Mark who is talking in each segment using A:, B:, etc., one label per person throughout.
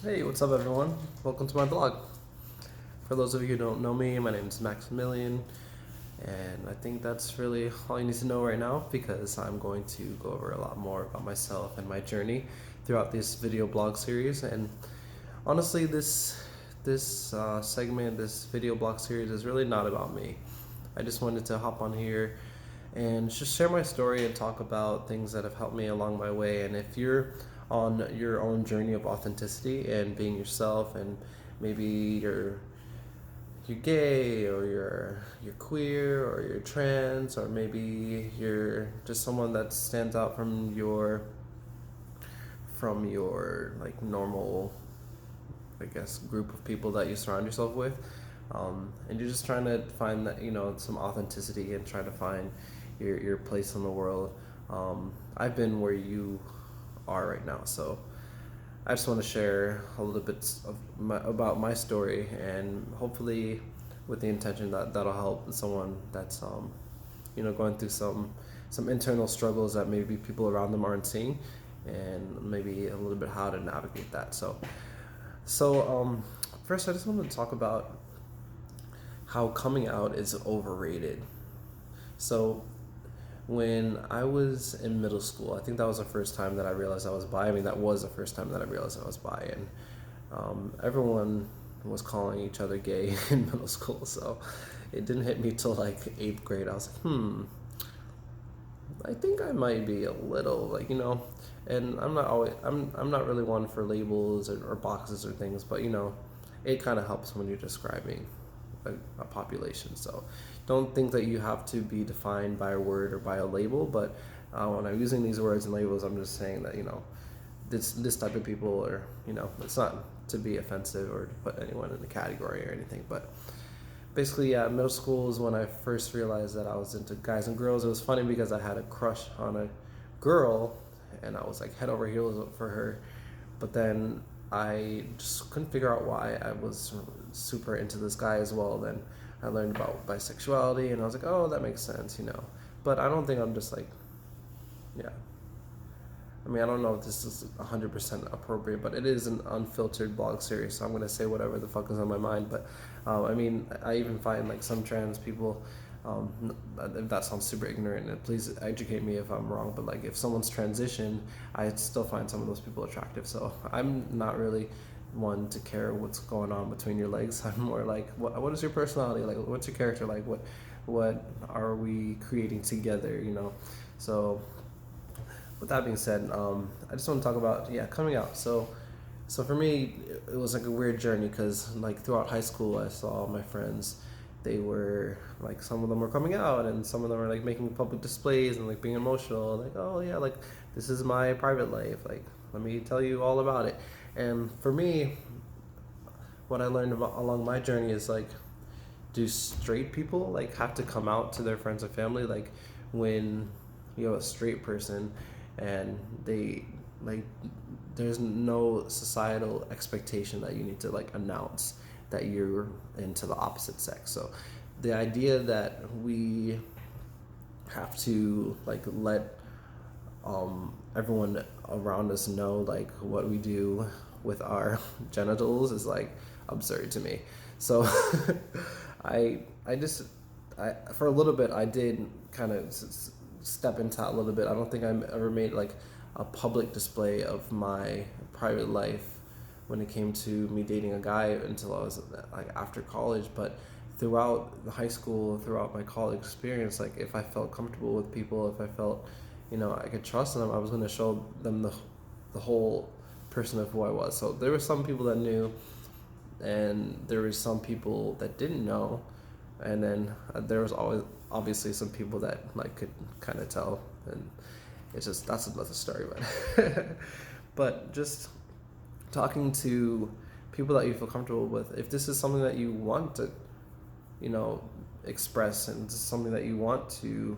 A: Hey, what's up, everyone? Welcome to my blog. For those of you who don't know me, my name is Maximilian, and I think that's really all you need to know right now because I'm going to go over a lot more about myself and my journey throughout this video blog series. And honestly, this segment, this video blog series, is really not about me. I just wanted to hop on here and just share my story and talk about things that have helped me along my way. And if you're on your own journey of authenticity and being yourself, and maybe you're gay, or you're queer, or you're trans, or maybe you're just someone that stands out from your like normal, I guess, group of people that you surround yourself with, and you're just trying to find that, some authenticity and trying to find your place in the world. I've been where you are right now, so I just want to share a little bit about my story, and hopefully with the intention that that'll help someone that's going through some internal struggles that maybe people around them aren't seeing, and maybe a little bit how to navigate that. So first, I just wanted to talk about how coming out is overrated. So when I was in middle school, I think that was the first time that I realized I was bi. I mean, that was the first time that I realized I was bi, and everyone was calling each other gay in middle school. So it didn't hit me till like eighth grade. I was like, I think I might be a little and I'm not really one for labels or boxes or things, but it kind of helps when you're describing a population. So don't think that you have to be defined by a word or by a label, but when I'm using these words and labels, I'm just saying that this type of people, or it's not to be offensive or to put anyone in a category or anything, but basically, yeah, middle school is when I first realized that I was into guys and girls. It was funny because I had a crush on a girl, and I was like head over heels for her. But then I just couldn't figure out why I was super into this guy as well. Then I learned about bisexuality, and I was like, oh, that makes sense. But I don't think I'm just like, yeah. I mean, I don't know if this is 100% appropriate, but it is an unfiltered blog series, so I'm going to say whatever the fuck is on my mind. But I mean, I even find like some trans people, if that sounds super ignorant, and please educate me if I'm wrong, but like if someone's transitioned, I still find some of those people attractive. So I'm not really one to care what's going on between your legs. I'm more like, what is your personality like? What's your character like? What are we creating together? So with that being said, I just want to talk about coming out. So for me, it was like a weird journey because like throughout high school, I saw my friends. They were like, some of them were coming out, and some of them were like making public displays and like being emotional, like, oh yeah, like this is my private life, like let me tell you all about it. And for me, what I learned about along my journey is like, do straight people like have to come out to their friends and family? Like when you're a straight person and they like, there's no societal expectation that you need to like announce that you're into the opposite sex. So the idea that we have to like let everyone around us know like what we do with our genitals is like absurd to me. So I just for a little bit I did kind of step into that a little bit. I don't think I ever made like a public display of my private life when it came to me dating a guy until I was like after college. But throughout the high school, throughout my college experience, like if I felt comfortable with people, if I felt I could trust them, I was going to show them the whole person of who I was. So there were some people that knew, and there were some people that didn't know, and then there was always obviously some people that like could kind of tell, and it's just, that's another story. But but just talking to people that you feel comfortable with, if this is something that you want to you know express, and this is something that you want to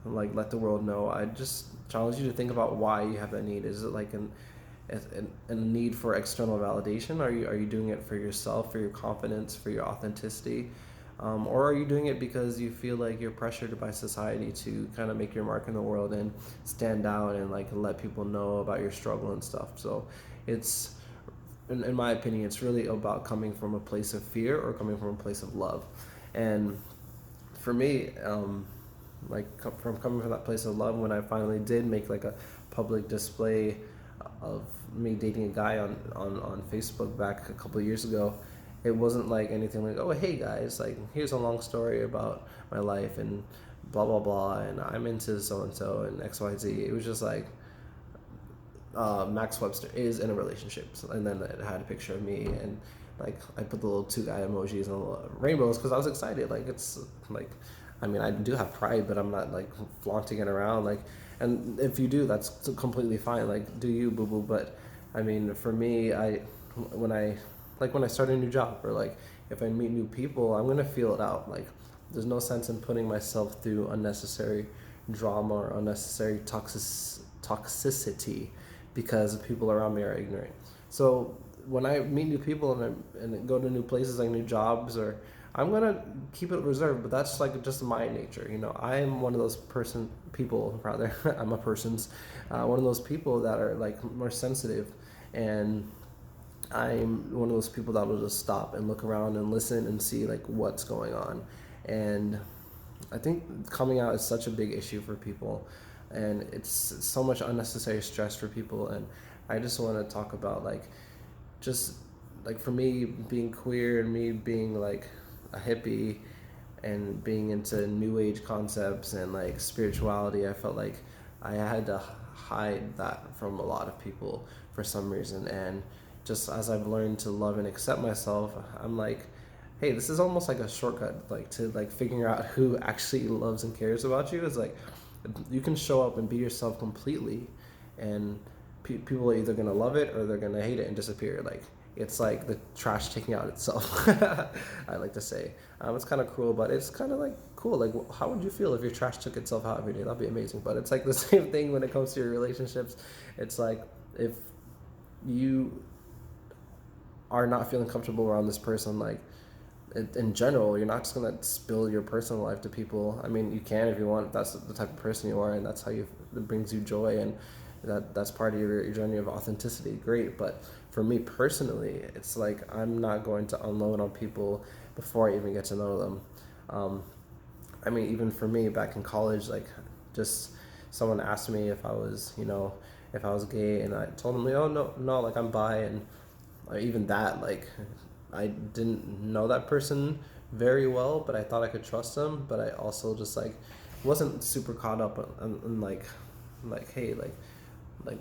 A: like let the world know, I just challenge you to think about why you have that need. Is it like a need for external validation? Are you doing it for yourself, for your confidence, for your authenticity, or are you doing it because you feel like you're pressured by society to kind of make your mark in the world and stand out and like let people know about your struggle and stuff? So it's in my opinion, it's really about coming from a place of fear or coming from a place of love. And for me, from coming from that place of love, when I finally did make like a public display of me dating a guy on Facebook back a couple of years ago, it wasn't like anything like, oh hey guys, like here's a long story about my life and blah blah blah, and I'm into so and so and XYZ. It was just like, Max Webster is in a relationship, and then it had a picture of me, and like I put the little two guy emojis and the little rainbows because I was excited. Like it's like, I mean, I do have pride, but I'm not like flaunting it around. Like, and if you do, that's completely fine. Like, do you, boo boo? But I mean, for me, when I when I start a new job, or like if I meet new people, I'm gonna feel it out. Like, there's no sense in putting myself through unnecessary drama or unnecessary toxicity because people around me are ignorant. So when I meet new people and go to new places, like new jobs, or I'm gonna keep it reserved, but that's like just my nature. You know, I am one of those people rather. I'm a person's one of those people that are like more sensitive, and I'm one of those people that will just stop and look around and listen and see like what's going on. And I think coming out is such a big issue for people, and it's so much unnecessary stress for people. And I just want to talk about like, just like for me being queer and me being like a hippie and being into new age concepts and like spirituality, I felt like I had to hide that from a lot of people for some reason. And just as I've learned to love and accept myself, I'm like, hey, this is almost like a shortcut, like to like figuring out who actually loves and cares about you. Is like, you can show up and be yourself completely, and people are either gonna love it or they're gonna hate it and disappear. Like, it's like the trash taking out itself. I like to say, it's kind of cruel, but it's kind of like cool. Like, how would you feel if your trash took itself out every day? That'd be amazing. But it's like the same thing when it comes to your relationships. It's like, if you are not feeling comfortable around this person, like in general, you're not just gonna spill your personal life to people. I mean, you can if you want. If that's the type of person you are, and that's how it brings you joy, and that's part of your journey of authenticity. Great, but for me personally, it's like I'm not going to unload on people before I even get to know them. Um, I mean, even for me back in college, like just someone asked me if I was, if I was gay, and I told them, oh no, no, like I'm bi, and even that, like I didn't know that person very well, but I thought I could trust them. But I also just like wasn't super caught up on like hey, like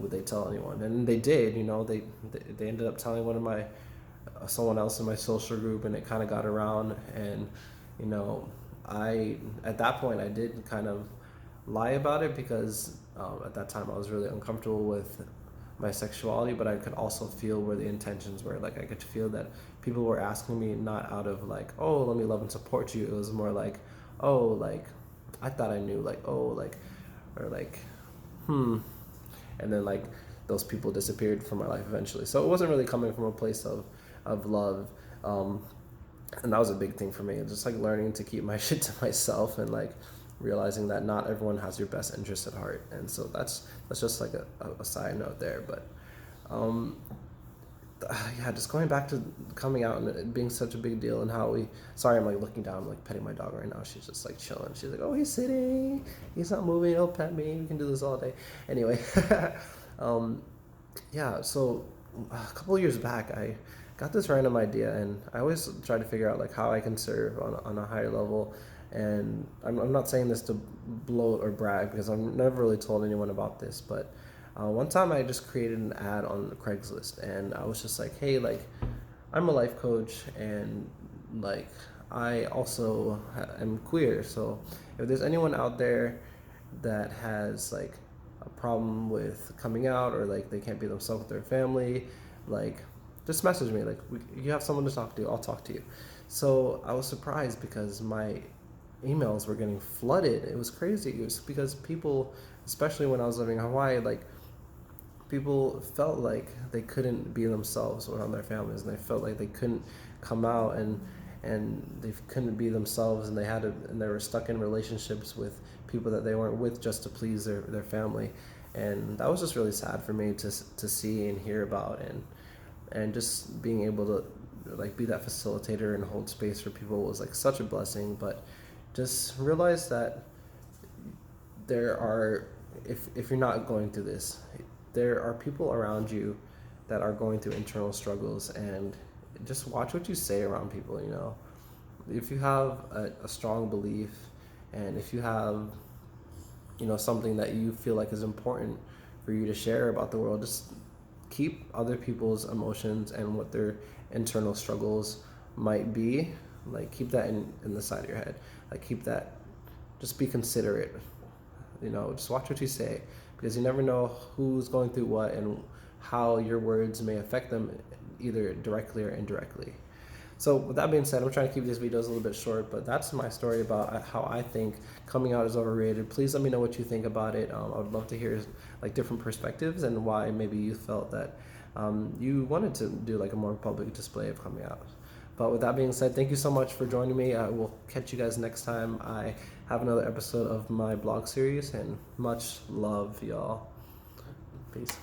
A: would they tell anyone? And they did, they ended up telling one of my someone else in my social group, and it kind of got around. And I at that point I did kind of lie about it because at that time I was really uncomfortable with my sexuality, but I could also feel where the intentions were. Like, I could feel that people were asking me not out of like, oh, let me love and support you. It was more like, oh, like I thought I knew, like, oh, like, or like, and then like those people disappeared from my life eventually. So it wasn't really coming from a place of love. And that was a big thing for me. Just like learning to keep my shit to myself, and like realizing that not everyone has your best interest at heart. And so that's just like a side note there. But yeah, just going back to coming out and it being such a big deal, and how sorry, I'm like looking down, I'm like petting my dog right now. She's just like chilling. She's like, oh, he's sitting, he's not moving, he'll pet me, we can do this all day. Anyway, yeah, so a couple of years back I got this random idea, and I always try to figure out like how I can serve on a higher level. And I'm not saying this to bloat or brag, because I've never really told anyone about this, but one time I just created an ad on Craigslist, and I was just like, hey, like I'm a life coach, and like I also am queer, so if there's anyone out there that has like a problem with coming out, or like they can't be themselves with their family, like just message me. Like, you have someone to talk to, I'll talk to you. So I was surprised because my emails were getting flooded. It was crazy. It was because people, especially when I was living in Hawaii, like people felt like they couldn't be themselves around their families, and they felt like they couldn't come out, and they couldn't be themselves, and they were stuck in relationships with people that they weren't with just to please their family. And that was just really sad for me to see and hear about. And and just being able to like be that facilitator and hold space for people was like such a blessing. But just realize that there are, if you're not going through this, there are people around you that are going through internal struggles, and just watch what you say around people. You know, if you have a strong belief, and if you have, you know, something that you feel like is important for you to share about the world, just keep other people's emotions and what their internal struggles might be, like keep that in the side of your head, like keep that, just be considerate, you know, just watch what you say, because you never know who's going through what and how your words may affect them, either directly or indirectly. So with that being said, I'm trying to keep these videos a little bit short, but that's my story about how I think coming out is overrated. Please let me know what you think about it. I would love to hear like different perspectives and why maybe you felt that you wanted to do like a more public display of coming out. But with that being said, thank you so much for joining me. I will catch you guys next time I have another episode of my blog series, and much love, y'all. Peace.